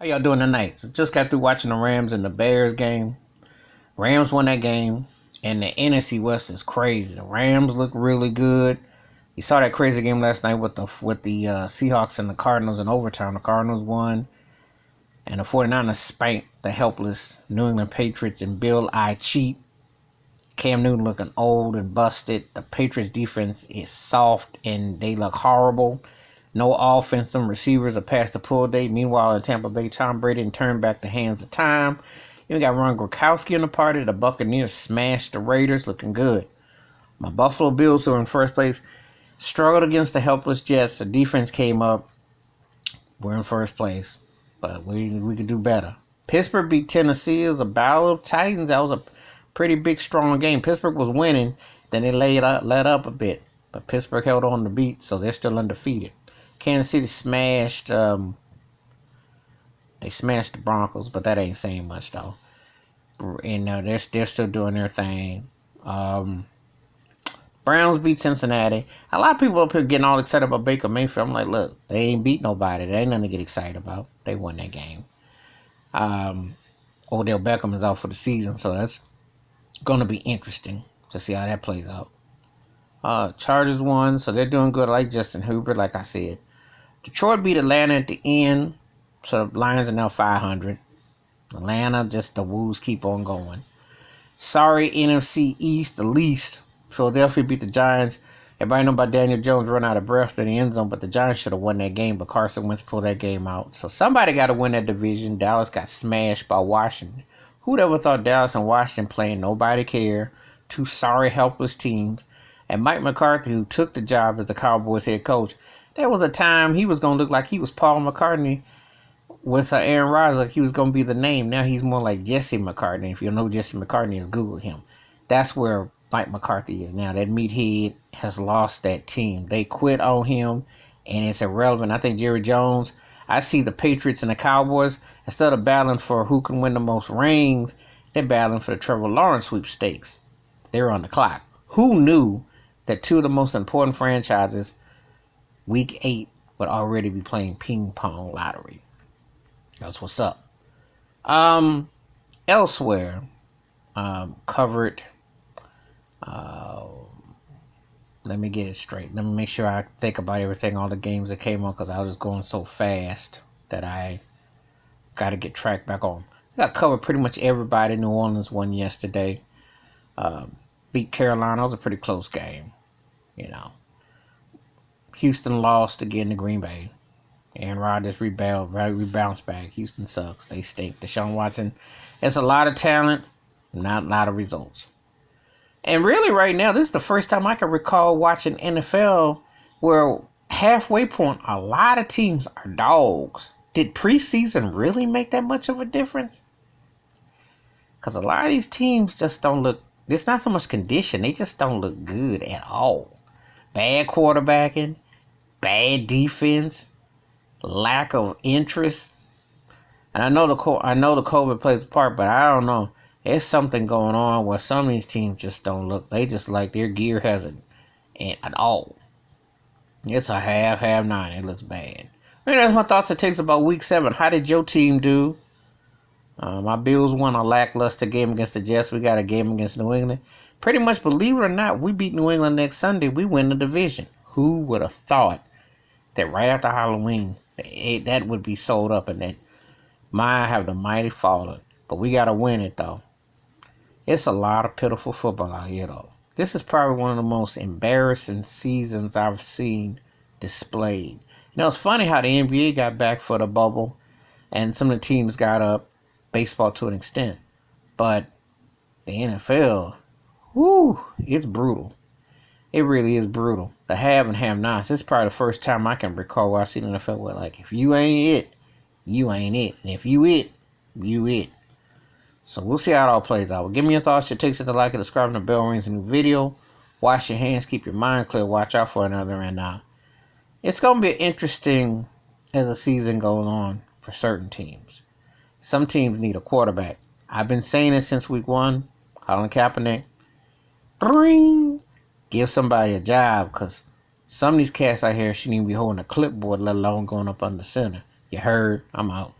How y'all doing tonight? Just got through watching the Rams and the Bears game. Rams won that game, and the NFC West is crazy. The Rams look really good. You saw that crazy game last night with the Seahawks and the Cardinals in overtime. The Cardinals won, and the 49ers spanked the helpless New England Patriots and Bill I cheat. Cam Newton looking old and busted. The Patriots defense is soft and they look horrible. No offense. Some receivers are past the pull date. Meanwhile, in Tampa Bay, Tom Brady didn't turn back the hands of time. You got Ron Gronkowski in the party. The Buccaneers smashed the Raiders, looking good. My Buffalo Bills, who are in first place, struggled against the helpless Jets. The defense came up. We're in first place, but we could do better. Pittsburgh beat Tennessee. It was a battle of Titans. That was a pretty big, strong game. Pittsburgh was winning. Then they let up a bit, but Pittsburgh held on to beat, so they're still undefeated. Kansas City smashed. They smashed the Broncos, but that ain't saying much though. And they're still doing their thing. Browns beat Cincinnati. A lot of people up here getting all excited about Baker Mayfield. I'm like, look, they ain't beat nobody. There ain't nothing to get excited about. They won that game. Odell Beckham is out for the season, so that's going to be interesting to see how that plays out. Chargers won, so they're doing good. I like Justin Herbert, like I said. Detroit beat Atlanta at the end, so the Lions are now 500. Atlanta, just the Wolves keep on going. Sorry, NFC East, the least. Philadelphia beat the Giants. Everybody know about Daniel Jones run out of breath in the end zone, but the Giants should have won that game, but Carson Wentz pulled that game out. So somebody got to win that division. Dallas got smashed by Washington. Who'd ever thought Dallas and Washington playing nobody care? Two sorry, helpless teams. And Mike McCarthy, who took the job as the Cowboys head coach, there was a time he was going to look like he was Paul McCartney with Aaron Rodgers, like he was going to be the name. Now he's more like Jesse McCartney. If you know Jesse McCartney, is Google him. That's where Mike McCarthy is now. That meathead has lost that team. They quit on him, and it's irrelevant. I think Jerry Jones, I see the Patriots and the Cowboys, instead of battling for who can win the most rings, they're battling for the Trevor Lawrence sweepstakes. They're on the clock. Who knew that two of the most important franchises, week 8, would already be playing ping pong lottery? That's what's up. Elsewhere, covered. Let me get it straight. Let me make sure I think about everything, all the games that came on, because I was going so fast that I got to get tracked back on. I got covered pretty much everybody. New Orleans won yesterday. Beat Carolina. It was a pretty close game. Houston lost again to Green Bay. Aaron Rodgers rebounds back. Houston sucks. They stink. Deshaun Watson, it's a lot of talent, not a lot of results. And really right now, this is the first time I can recall watching NFL where halfway point, a lot of teams are dogs. Did preseason really make that much of a difference? Because a lot of these teams just don't look, it's not so much condition, they just don't look good at all. Bad quarterbacking, bad defense, lack of interest. And I know the COVID plays a part, but I don't know. There's something going on where some of these teams just don't look. They just like their gear hasn't at all. It's a half 9. It looks bad. That's my thoughts and takes about week 7. How did your team do? My Bills won a lackluster game against the Jets. We got a game against New England. Pretty much, believe it or not, we beat New England next Sunday. We win the division. Who would have thought that right after Halloween that would be sold up and that might have the mighty fallen? But we got to win it, though. It's a lot of pitiful football out here, though. This is probably one of the most embarrassing seasons I've seen displayed. It's funny how the NBA got back for the bubble and some of the teams got up, baseball to an extent. But the NFL, it's brutal. It really is brutal. The have and have nots. This is probably the first time I can recall where I seen the NFL where, like, if you ain't it, you ain't it. And if you it, you it. So we'll see how it all plays out. Well, give me your thoughts, your takes, hit the like, and subscribe, and the bell rings a new video. Wash your hands, keep your mind clear, watch out for another. And it's going to be interesting as the season goes on for certain teams. Some teams need a quarterback. I've been saying it since week 1. Colin Kaepernick. Bring. Give somebody a job, because some of these cats out here shouldn't even be holding a clipboard, let alone going up under center. You heard? I'm out.